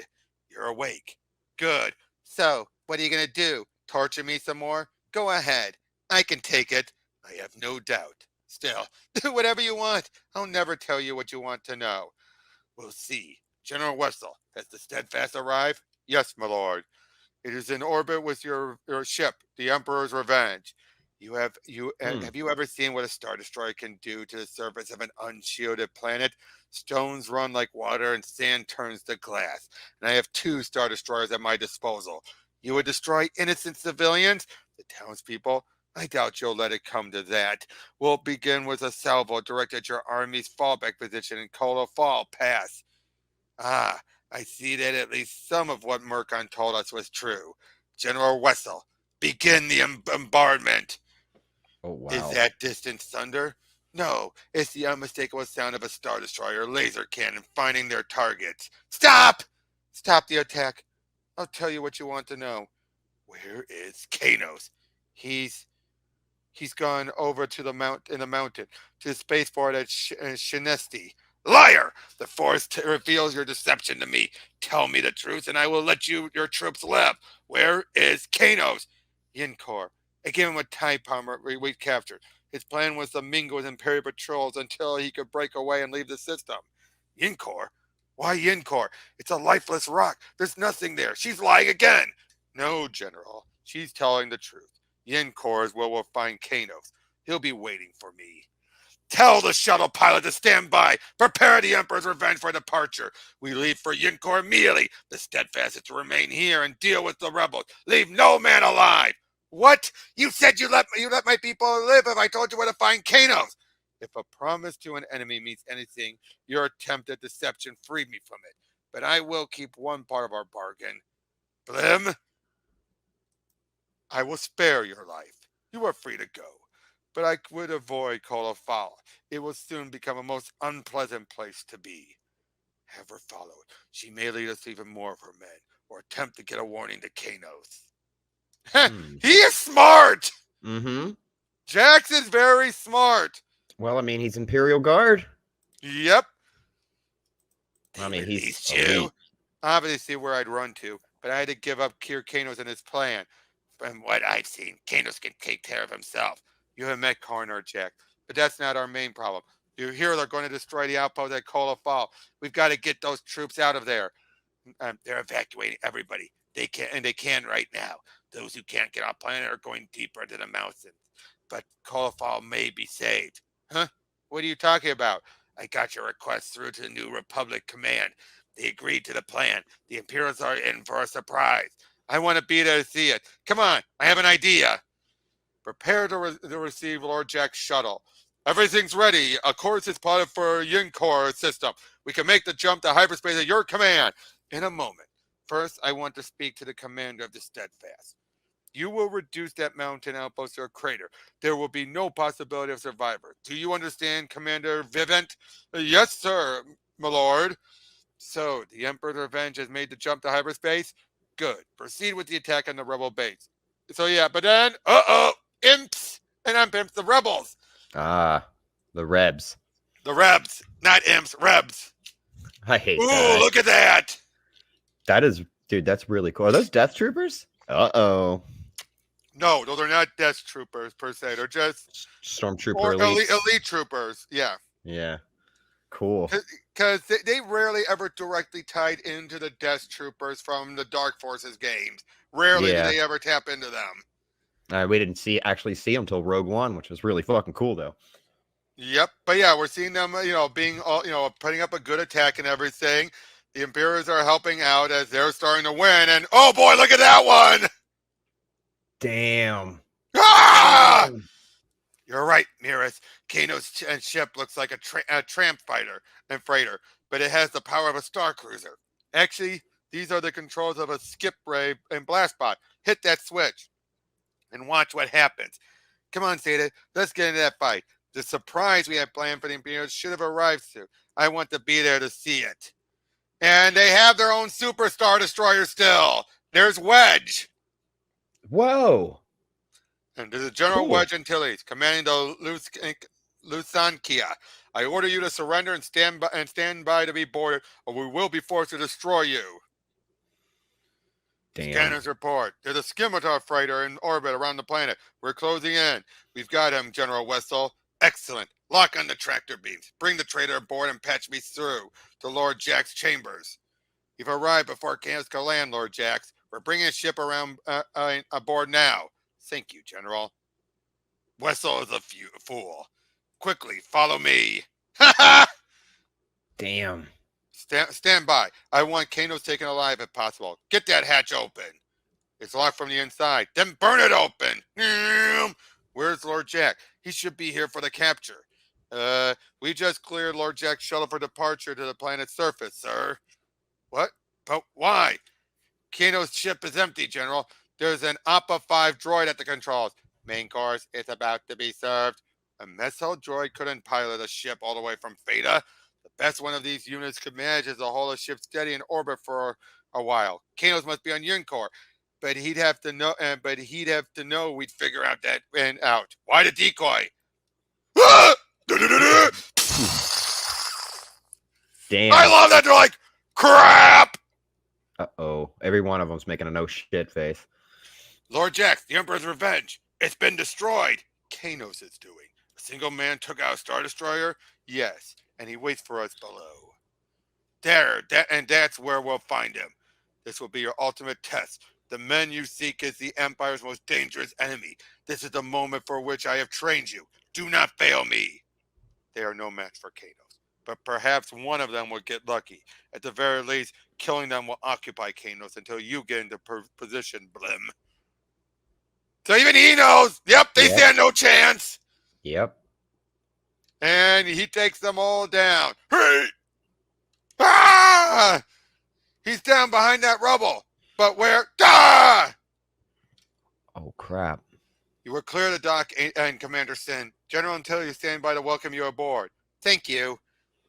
You're awake. Good. So, what are you going to do? Torture me some more? Go ahead. I can take it. I have no doubt. Still, do whatever you want. I'll never tell you what you want to know. We'll see. General Wessel, has the Steadfast arrived? Yes, my lord. It is in orbit with your ship, the Emperor's Revenge. Have you ever seen what a Star Destroyer can do to the surface of an unshielded planet? Stones run like water and sand turns to glass. And I have 2 Star Destroyers at my disposal. You would destroy innocent civilians? The townspeople? I doubt you'll let it come to that. We'll begin with a salvo directed at your army's fallback position in Kola Fall Pass. Ah, I see that at least some of what Murkon told us was true. General Wessel, begin the bombardment. Oh, wow. Is that distant thunder? No, it's the unmistakable sound of a Star Destroyer laser cannon finding their targets. Stop! Stop the attack. I'll tell you what you want to know. Where is Kanos? He's gone over to the mountain, to the spaceport at Shinesti. Liar! The Force reveals your deception to me. Tell me the truth, and I will let your troops live. Where is Kanos? Yinkor. I gave him a TIE bomber we captured. His plan was to mingle with Imperial patrols until he could break away and leave the system. Yinkor? Why Yinkor? It's a lifeless rock. There's nothing there. She's lying again. No, General. She's telling the truth. Yinkor is where we'll find Kanos. He'll be waiting for me. Tell the shuttle pilot to stand by. Prepare the Emperor's Revenge for departure. We leave for Yinkor immediately. The Steadfast is to remain here and deal with the rebels. Leave no man alive. What? You said you let my people live if I told you where to find Kanos. If a promise to an enemy means anything, your attempt at deception freed me from it. But I will keep one part of our bargain. Blim, I will spare your life. You are free to go. But I would avoid Colafal. It will soon become a most unpleasant place to be. Have her followed. She may lead us to even more of her men, or attempt to get a warning to Kanos. He is smart! Mm-hmm. Jackson's very smart. Well, I mean, he's Imperial Guard. Yep. I mean, he's elite. Obviously where I'd run to, but I had to give up Kir Kanos and his plan. From what I've seen, Kanos can take care of himself. You have met Karnar, Jack, but that's not our main problem. You hear they're going to destroy the outpost at Kola Fall. We've got to get those troops out of there. They're evacuating everybody. They can right now. Those who can't get off planet are going deeper into the mountains. But Kola Fall may be saved. Huh? What are you talking about? I got your request through to the New Republic Command. They agreed to the plan. The Imperials are in for a surprise. I want to be there to see it. Come on, I have an idea. Prepare to receive Lord Jack's shuttle. Everything's ready. A course is plotted for Yinkor system. We can make the jump to hyperspace at your command in a moment. First, I want to speak to the commander of the Steadfast. You will reduce that mountain outpost to a crater. There will be no possibility of survivor. Do you understand, Commander Vivint? Yes, sir, my lord. So, the Emperor's Revenge has made the jump to hyperspace? Good. Proceed with the attack on the rebel base. So, yeah, but then, imps and unpimps, the rebels. Ah, the Rebs. The Rebs, not imps, Rebs. I hate Ooh, that. look at that. That is, dude, that's really cool. Are those Death Troopers? Uh-oh. No, those are not Death Troopers per se. They're just Stormtrooper elites. elite troopers. Yeah. Yeah. Cool. Because they rarely ever directly tied into the Death Troopers from the Dark Forces games. Rarely do they ever tap into them. We didn't actually see them until Rogue One, which was really fucking cool, though. Yep, but yeah, we're seeing them, being putting up a good attack and everything. The Imperials are helping out as they're starting to win, and oh boy, look at that one! Damn. Ah! You're right, Miras. Kano's ship looks like a tramp fighter and freighter, but it has the power of a star cruiser. Actually, these are the controls of a skip ray and blast bot. Hit that switch and watch what happens. Come on, Zeta, let's get into that fight. The surprise we had planned for the Imperials should have arrived soon. I want to be there to see it. And they have their own superstar destroyer still. There's Wedge. Whoa. And there's a General Cool. Wedge Antilles, commanding the Lusankia. I order you to surrender and stand by to be boarded, or we will be forced to destroy you. Damn. Scanners report. There's a scimitar freighter in orbit around the planet. We're closing in. We've got him, General Wessel. Excellent. Lock on the tractor beams. Bring the traitor aboard and patch me through to Lord Jack's chambers. You've arrived before Kanos can land, Lord Jax. We're bringing a ship around aboard now. Thank you, General. Wessel is a fool. Quickly, follow me. Ha ha! Damn. Stand by. I want Kanos taken alive if possible. Get that hatch open. It's locked from the inside. Then burn it open. Where's Lord Jack? He should be here for the capture. We just cleared Lord Jack's shuttle for departure to the planet's surface, sir. What? But why? Kano's ship is empty, General. There's an Appa 5 droid at the controls. Main course is about to be served. A mess hall droid couldn't pilot a ship all the way from Theta. The best one of these units could manage is to hold a ship steady in orbit for a while. Kanos must be on Yunkor, but he'd have to know. We'd figure out that and out. Why the decoy? Damn. I love that. They're like crap. Uh-oh. Every one of them's making a no shit face. Lord Jax, the Emperor's revenge. It's been destroyed. Kanos is doing. A single man took out a Star Destroyer? Yes, and he waits for us below. That's where we'll find him. This will be your ultimate test. The men you seek is the Empire's most dangerous enemy. This is the moment for which I have trained you. Do not fail me. They are no match for Kanos, but perhaps one of them will get lucky. At the very least, killing them will occupy Kanos until you get into position, Blim. So even he knows, yep, they stand no chance. Yep. And he takes them all down. Hey! Ah! He's down behind that rubble. But where? Ah! Oh, crap. You were clear of the dock, and Commander Sin. General Antilles is standing by to welcome you aboard. Thank you.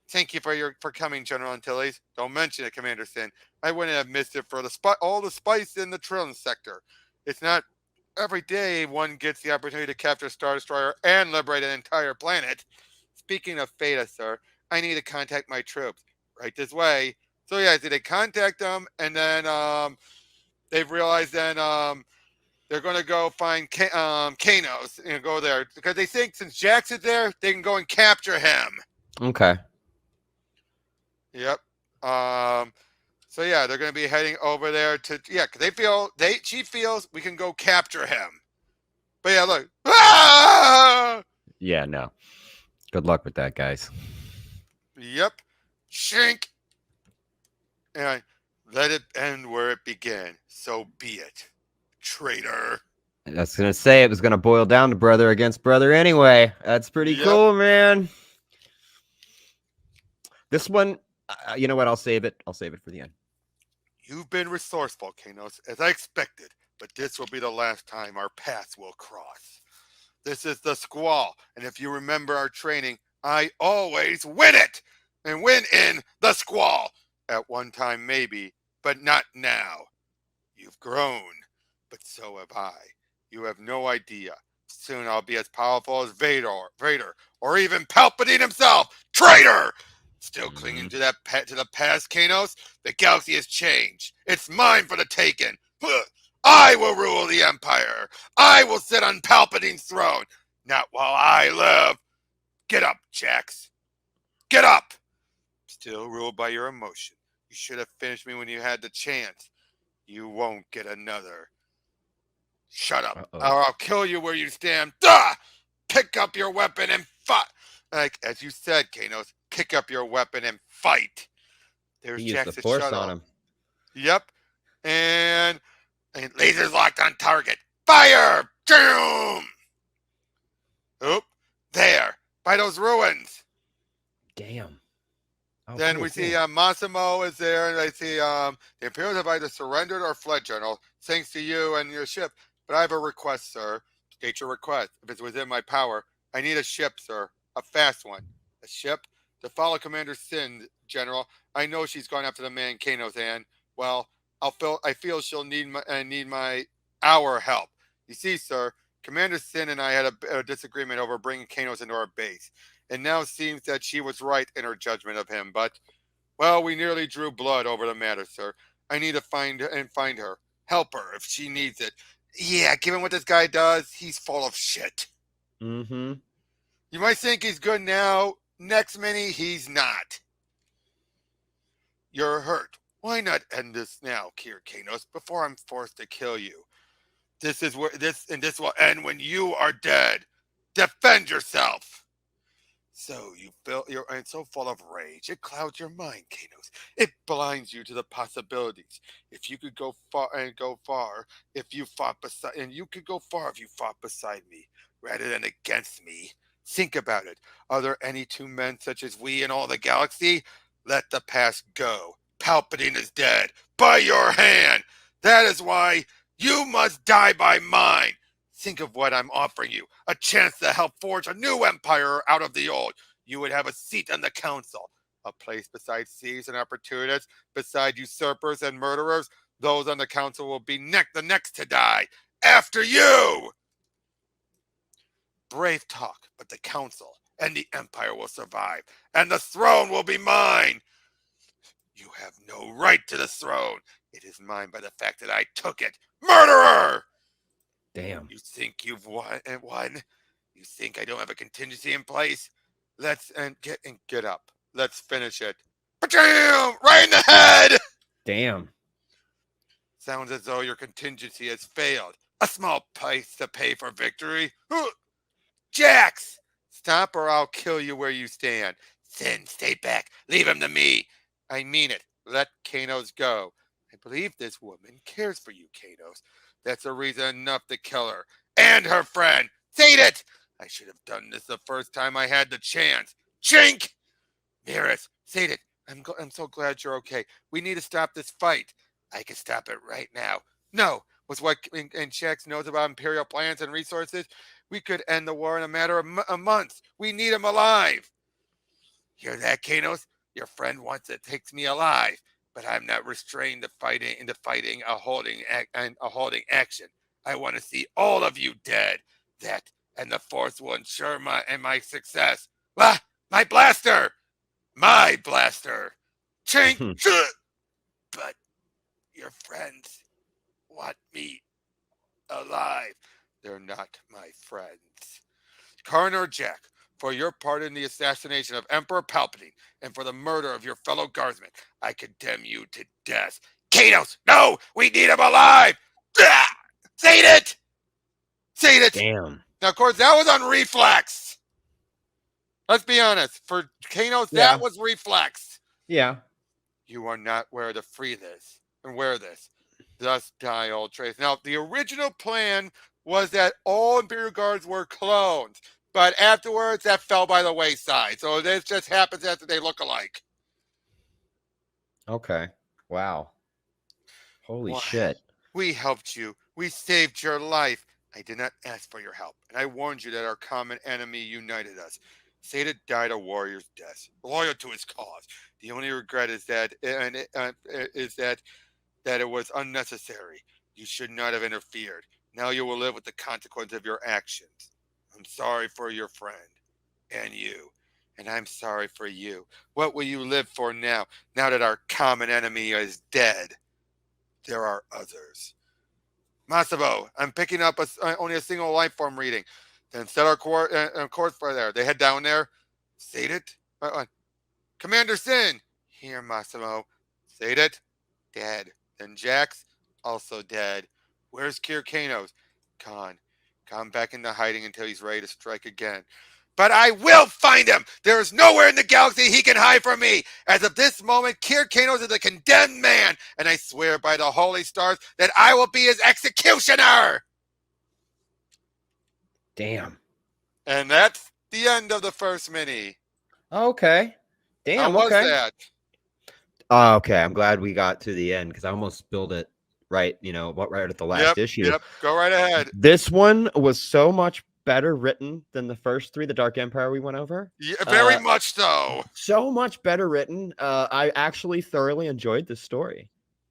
Thank you for coming, General Antilles. Don't mention it, Commander Sin. I wouldn't have missed it for all the spice in the Trillium sector. It's not every day one gets the opportunity to capture a Star Destroyer and liberate an entire planet. Speaking of Theta, sir, I need to contact my troops. Right this way. So yeah, did they contact them? And then they've realized then they're going to go find Kanos and go there. Because they think since Jackson's there, they can go and capture him. Okay. Yep. So yeah, they're going to be heading over there to because she feels we can go capture him. But yeah, look. Ah! Yeah, no. Good luck with that, guys. Yep. Shink. And let it end where it began. So be it, traitor. I was gonna say it was gonna boil down to brother against brother anyway. That's pretty cool, man. This one, you know what? I'll save it. I'll save it for the end. You've been resourceful, Kanos, as I expected, but this will be the last time our paths will cross. This is the Squall, and if you remember our training, I always win it, and win in the Squall. At one time, maybe, but not now. You've grown, but so have I. You have no idea. Soon I'll be as powerful as Vader, or even Palpatine himself. Traitor! Still clinging to the past, Kanos? The galaxy has changed. It's mine for the taking. I will rule the Empire. I will sit on Palpatine's throne. Not while I live. Get up, Jax. Get up. Still ruled by your emotion. You should have finished me when you had the chance. You won't get another. Shut up, or I'll kill you where you stand. Duh! Pick up your weapon and fight. Like as you said, Kanos, pick up your weapon and fight. There's Jack's the force on him. Yep, and lasers locked on target. Fire! Boom! Oop! by those ruins. Damn. Oh, Then cool, we see cool. Massimo is there, and I see the Imperials have either surrendered or fled, General, thanks to you and your ship. But I have a request, sir. State your request. If it's within my power, I need a ship, sir. A fast one. A ship to follow Commander Sin, General. I know she's gone after the man Kanos, and well, I feel she'll need our help. You see, sir, Commander Sin and I had a disagreement over bringing Kanos into our base. It now seems that she was right in her judgment of him, but, well, we nearly drew blood over the matter, sir. I need to find her. Help her if she needs it. Yeah, given what this guy does, he's full of shit. Mm-hmm. You might think he's good now. Next minute, he's not. You're hurt. Why not end this now, Kir Kanos, before I'm forced to kill you? This will end when you are dead. Defend yourself. So you're so full of rage. It clouds your mind, Kanos. It blinds you to the possibilities. If you could go far if you fought beside me rather than against me. Think about it. Are there any two men such as we in all the galaxy? Let the past go. Palpatine is dead by your hand. That is why you must die by mine. Think of what I'm offering you. A chance to help forge a new empire out of the old. You would have a seat on the council. A place beside thieves and opportunists, beside usurpers and murderers. Those on the council will be the next to die. After you! Brave talk, but the council and the empire will survive. And the throne will be mine. You have no right to the throne. It is mine by the fact that I took it. Murderer! Damn. You think you've won? You think I don't have a contingency in place? Let's get up. Let's finish it. Ba-jam! Right in the head! Damn. Sounds as though your contingency has failed. A small price to pay for victory. Jax! Stop or I'll kill you where you stand. Sin, stay back. Leave him to me. I mean it. Let Kanos go. I believe this woman cares for you, Kanos. That's a reason enough to kill her. And her friend. Say it! I should have done this the first time I had the chance. Chink! Mirrors, say it. I'm so glad you're okay. We need to stop this fight. I can stop it right now. No, with what and Shax knows about Imperial plans and resources, we could end the war in a matter of months. We need him alive. Hear that, Kanos? Your friend wants it takes me alive, but I'm not restrained into fighting a holding action. I want to see all of you dead. That and the Force will ensure my success. Ah, my blaster! My blaster! Chink! But your friends want me alive. They're not my friends. Coroner Jack, for your part in the assassination of Emperor Palpatine and for the murder of your fellow guardsmen, I condemn you to death. Kanos, no! We need him alive! Say it! Say it! Damn. Now, of course, that was on reflex. Let's be honest. For Kanos, that was reflex. Yeah. You are not where to free this and wear this. Thus die old trace. Now, the original plan was that all Imperial Guards were clones, but afterwards that fell by the wayside. So this just happens after they look alike. Okay. Wow. Holy shit. We helped you. We saved your life. I did not ask for your help, and I warned you that our common enemy united us. Seda died a warrior's death, loyal to his cause. The only regret is that it was unnecessary. You should not have interfered. Now you will live with the consequence of your actions. I'm sorry for your friend and you, and I'm sorry for you. What will you live for now that our common enemy is dead? There are others. Massimo, I'm picking up only a single life form reading. Then set our course for there. They head down there. Sate it. Commander Sin. Here, Massimo. Sate it. Dead. Then Jax. Also dead. Where's Kir Kanos? Gone back into hiding until he's ready to strike again. But I will find him! There is nowhere in the galaxy he can hide from me! As of this moment, Kir Kanos is a condemned man, and I swear by the holy stars that I will be his executioner! Damn. And that's The end of the first mini. Okay. How Damn. was Okay. that? Okay. I'm glad we got to the end because I almost spilled it right. Right at the last Yep, issue. yep. Go right ahead. This one was so much better written than the first three, the Dark Empire we went over. Yeah, very much so. So much better written. I actually thoroughly enjoyed this story.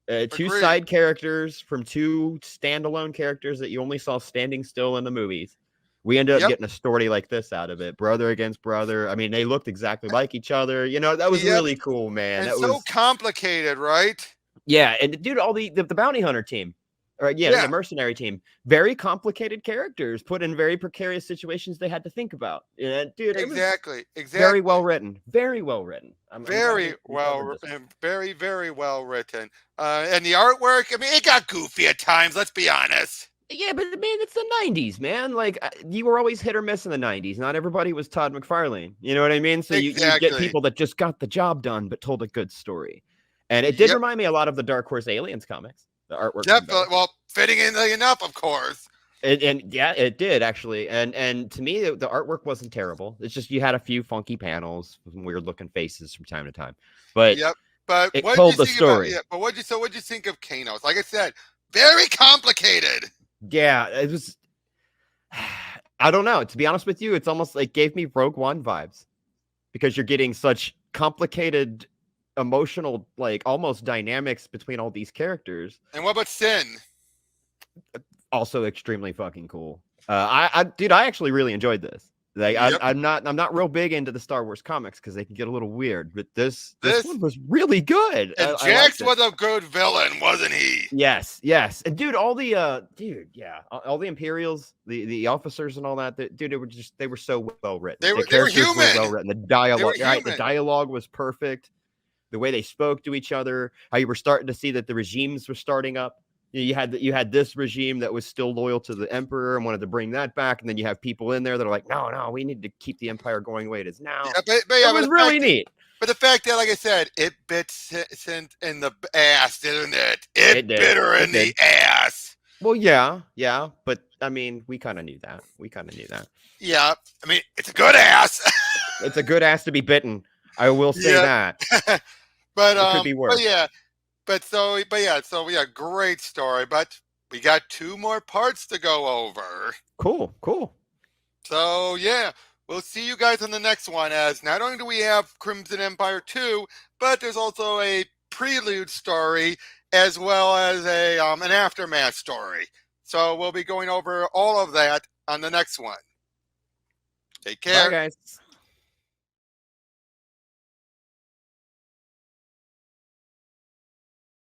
Two Agreed. side characters from two standalone characters that you only saw standing still in the movies. We ended up Yep, getting a story like this out of it, brother against brother. I mean, they looked exactly like each other. That was yep. really cool, man. And That so was complicated, right? yeah, and dude, all the bounty hunter team, or yeah, Yeah, the mercenary team, very complicated characters put in very precarious situations they had to think about. Yeah, dude, it was exactly, very well exactly. written, very well written. I'm glad Very we well, covered this one. and very, very well written. And the artwork, I mean, it got goofy at times. Let's be honest. Yeah, but man, it's the '90s, man. Like you were always hit or miss in the '90s. Not everybody was Todd McFarlane. You know what I mean? So you'd get Exactly. people that just got the job done but told a good story. And it did Yep. remind me a lot of the Dark Horse Aliens comics, the artwork from Definitely. those. Well, fittingly enough, of course. And yeah, it did actually. And to me, the artwork wasn't terrible. It's just you had a few funky panels, some weird looking faces from time to time, but Yep. But it what did you told the think about? story. Yeah. But what'd you think of Kanos? Like I said, very complicated. Yeah, it was. I don't know. To be honest with you, it's almost like gave me Rogue One vibes because you're getting such complicated emotional, like almost dynamics between all these characters. And what about Sin? Also extremely fucking cool. Dude, I actually really enjoyed this. Like, Yep. I'm not real big into the Star Wars comics because they can get a little weird, but this This one was really good. and I liked Jax it. was a good villain, wasn't he? Yes, and dude, all the all the Imperials, the officers and all that, dude, they were so well written. They The were characters were well human. written. The They were dialogue, right? The human. dialogue was perfect. The way they spoke to each other, how you were starting to see that the regimes were starting up. You had this regime that was still loyal to the emperor and wanted to bring that back, and then you have people in there that are like, no, we need to keep the empire going the way it is now. Yeah, but It was really neat. But the fact that, like I said, it bit Sin in the ass, didn't it? It did. bit her It in did. the ass. Well, yeah, but I mean, we kind of knew that. Yeah, I mean, it's a good ass. It's a good ass to be bitten. I will say that. But It could be worse. so yeah, great story. But we got two more parts to go over. Cool. So yeah, we'll see you guys on the next one. As not only do we have Crimson Empire 2, but there's also a prelude story as well as an aftermath story. So we'll be going over all of that on the next one. Take care. Bye, guys.